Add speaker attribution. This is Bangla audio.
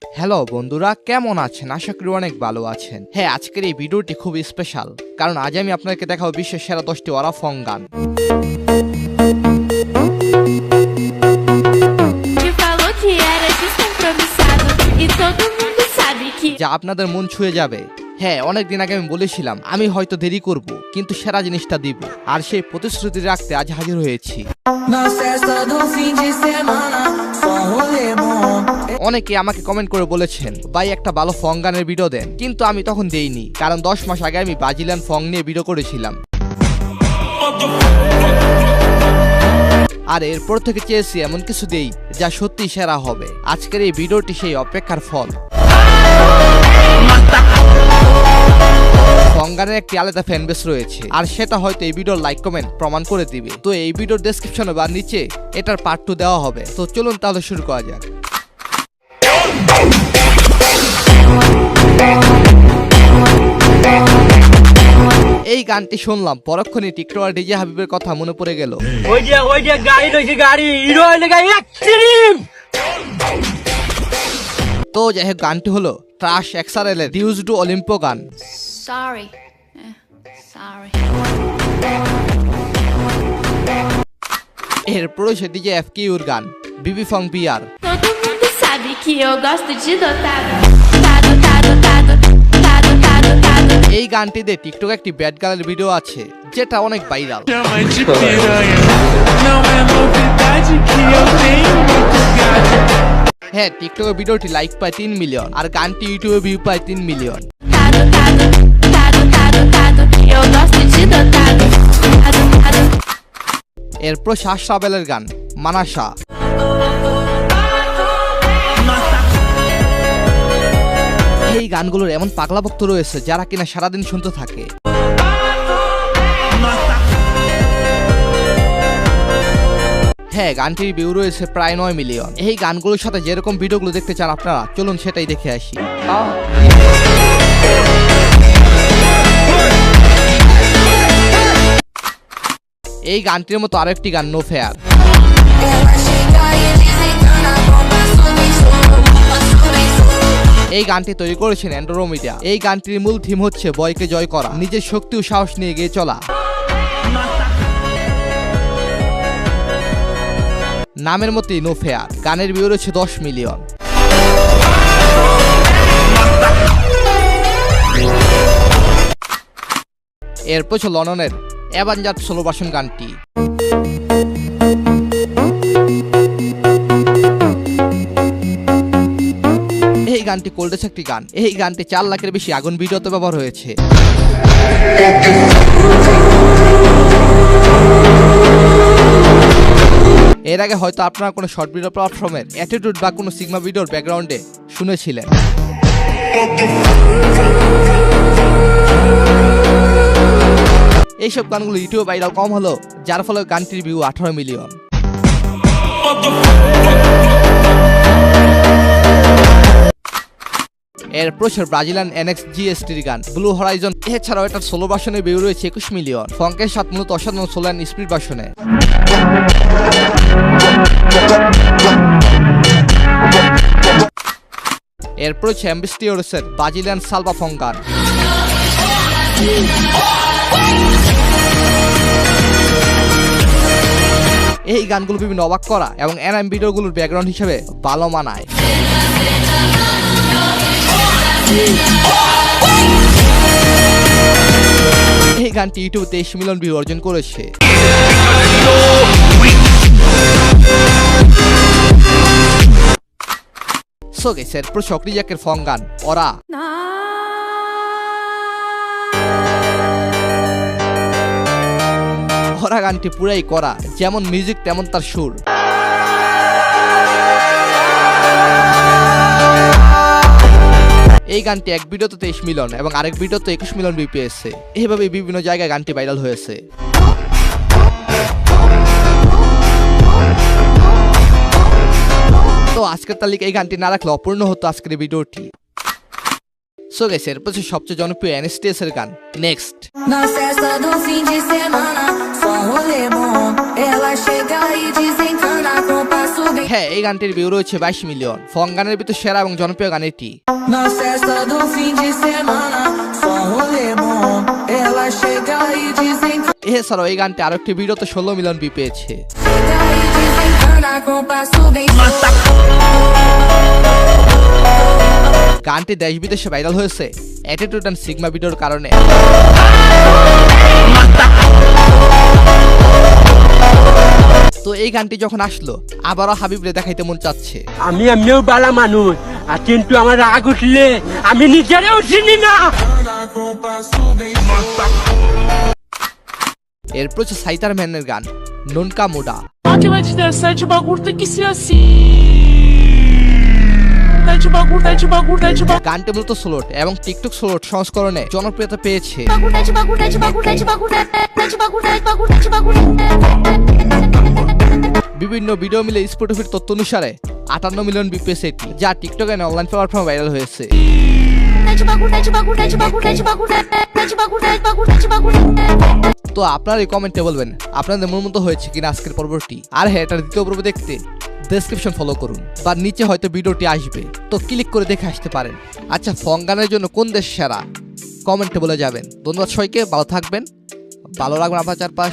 Speaker 1: হ্যালো বন্ধুরা, কেমন আছেন? আশা করি অনেক ভালো আছেন। হ্যাঁ, আজকের এই ভিডিওটি খুব স্পেশাল, কারণ আজ আমি আপনাদেরকে দেখাবো বিশ্বের সেরা 10টি ওয়ারাফং গান। যা আপনাদের মন ছুঁয়ে যাবে। হ্যাঁ, অনেকদিন আগে আমি বলেছিলাম আমি হয়তো দেরি করব, কিন্তু সেরা জিনিসটা দিব, আর সেই প্রতিশ্রুতি রাখতে আজ হাজির হয়েছি। অনেকে আমাকে কমেন্ট করে বলেছেন ভাই একটা ভালো ফং গানের ভিডিও দেন, কিন্তু আমি তখন দেইনি, কারণ 10 মাস আগে আমি ব্রাজিলিয়ান ফং নিয়ে ভিডিও করেছিলাম। আর এরপর থেকে চেয়েছি এমন কিছু দেই যা সত্যি সেরা হবে। আজকের এই ভিডিওটি সেই অপেক্ষার ফল। ফং গানের একটি আলাদা ফ্যান বেস রয়েছে, আর সেটা হয়তো এই ভিডিওর লাইক কমেন্ট প্রমাণ করে দিবে। তো এই ভিডিওর ডেসক্রিপশনে বা নিচে এটার পার্ট 2 দেওয়া হবে। তো চলুন তাহলে শুরু করা যাক। এই গানটি শুনলাম পরক্ষণে টিকটকার ডিজে হাবিবের কথা মনে পড়ে গেল।
Speaker 2: ওই যে গাড়ি রয়েছে, গাড়ি হিরো হইলে গাড়ি এক্সট্রিম।
Speaker 1: তো যাই হোক, গানটি হলো ট্রাশ এক্সআরএল এর ডিউজ টু অলিম্পো গান।
Speaker 3: Sorry.
Speaker 1: এরপর সে ডিজে এফকিউর গান বিবি ফং BR.
Speaker 3: Todo mundo sabe que eu gosto de dotado.
Speaker 1: এই গানটিতে টিকটক একটি ব্যাড গার্লের ভিডিও আছে, যেটা অনেক ভাইরাল। হ্যাঁ, টিকটকের ভিডিওটি লাইক পায় 3 মিলিয়ন, আর গানটি ইউটিউবে ভিউ পায় 3 million.
Speaker 3: Eu gosto de dotado.
Speaker 1: এরপর শাস রাবেলের গান মানাসা। এই গানগুলোর এমন পাগলা ভক্ত রয়েছে যারা কিনা সারাদিন শুনতে থাকে। হ্যাঁ, গানটির ভিউ রয়েছে প্রায় 9 মিলিয়ন। এই গানগুলোর সাথে যেরকম ভিডিওগুলো দেখতে চান আপনারা, চলুন সেটাই দেখে আসি। এই গানটির মতো আরেকটি গান নো ফেয়ার। এই গানটি তৈরি করেছেন অ্যান্ড্রোমিডা। এই গানটির মূল থিম হচ্ছে বয়কে জয় করা, নিজের শক্তি ও সাহস নিয়ে এগিয়ে চলা। নামের মতোই নো ফেয়ার। গানের ভিউ রয়েছে 10 মিলিয়ন। এরপর ছিল লন্ডনের অ্যাভেঞ্জার সোলো ভার্সন গানটি। এই গানটি কোল্ডেস্ট একটি গান। এই গানটি 4 লাখের বেশি আগুন ভিডিওতে ব্যবহার হয়েছে। এর আগে হয়তো আপনারা কোনো শর্ট ভিডিও প্ল্যাটফর্মের অ্যাটিটিউড বা কোনো সিগমা ভিডিওর ব্যাকগ্রাউন্ডে শুনেছিলেন। এইসব গানগুলো ইউটিউবে ভাইরাল কম হলো, যার ফলে গানটির ভিউ 18 মিলিয়ন। এরপর ব্রাজিলিয়ান এনএক্স জিএসটির গান ব্লু হরাইজন। এছাড়াও এটার সোলো ভার্সনের ভিউ রয়েছে 21 মিলিয়ন। ফঙ্কের সাথে মূলত অসাধারণ সোলো অ্যান্ড স্পিড ভার্সনে। এরপর হচ্ছে অ্যাম্বিস্টিওরসের ব্রাজিলিয়ান সালভা ফং গান। এই গানগুলো বিভিন্ন অবাক করা এবং অ্যানাম ভিডিওগুলোর ব্যাকগ্রাউন্ড হিসেবে ভালো মানায়। এই গানটি ইউটিউবে 23 মিলিয়ন ভিউ অর্জন করেছে। সো গাইস, এরপর শকরি জ্যাকের ফং গান ওরা। ওরা গানটি পুরাই করা, যেমন মিউজিক তেমন তার সুর। এই গানটি এক ভিডিওতে 23 মিলিয়ন এবং আরেক ভিডিওতে 21 মিলিয়ন ভিউ পেয়েছে। এইভাবে বিভিন্ন জায়গায় গানটি ভাইরাল হয়েছে। তো আজকের তালিকা এই গানটি না রাখলে অপূর্ণ হতো আজকের ভিডিওটি। সো গাইস এরপর হচ্ছে সবচেয়ে জনপ্রিয় NSTS এর গান next.
Speaker 4: Na festa do fim de semana, só rolê bom. Ela chega e desencana com passo bem.
Speaker 1: হ্যাঁ, এই গানটির ভিউ রয়েছে 22 মিলিয়ন। ফং গানের ভিতর সেরা এবং জনপ্রিয় গান এটি।
Speaker 4: Na festa do fim de semana, só rolê bom. Ela chega e desencana.
Speaker 1: এছাড়াও এই গানটি আরো একটি ভিডিওতে 16 মিলিয়ন ভিউ পেয়েছে।
Speaker 4: Chega e desencana com passo bem.
Speaker 1: গানটি দেশ বিদেশে ভাইরাল হয়েছে অ্যাটিটিউড অ্যান্ড সিগমা ভিডিওর কারণে। তো এই গানটি যখন আসলো আবারও হাবিবরে দেখাইতে মন চাচ্ছে।
Speaker 2: আমি এমনিও বালা মানুষ, আর কিন্তু আমার রাগ উঠলে আমি নিজেরও চিনি না।
Speaker 1: এরপর হচ্ছে সাইতার ম্যানের গান নুনকা মুডা।
Speaker 5: Máquina de 17, o bagulho tem que ser assim. Mete o bagulho, mete o bagulho, mete o bagulho.
Speaker 1: গানটি মূলত স্লোট এবং টিকটক স্লোট সংস্করণে জনপ্রিয়তা পেয়েছে।
Speaker 3: Bagulho, mete bagulho, mete bagulho, mete bagulho, mete bagulho, mete bagulho, mete bagulho.
Speaker 1: বিভিন্ন ভিডিও মিলে স্পটিফাইর তথ্য অনুসারে 58 মিলিয়ন ভিউ পেয়েছে এটি, যা টিকটক এন্ড অনলাইন প্ল্যাটফর্মে ভাইরাল হয়েছে।
Speaker 3: Mete bagulho, mete bagulho, mete bagulho, mete bagulho, mete bagulho, mete bagulho, mete bagulho.
Speaker 1: তো আপনারা এই কমেন্টে বলবেন আপনাদের মন মতো হয়েছে কিনা আজকের পর্বটি। আর হ্যাঁ, এটার দ্বিতীয় পর্ব দেখতে ডেসক্রিপশন ফলো করুন বা নিচে হয়তো ভিডিওটি আসবে, তো ক্লিক করে দেখে আসতে পারেন। আচ্ছা, ফং গানের জন্য কোন দেশ সেরা কমেন্টে বলে যাবেন। ধন্যবাদ সবাইকে, ভালো থাকবেন, ভালো রাখবেন আপনার চারপাশ।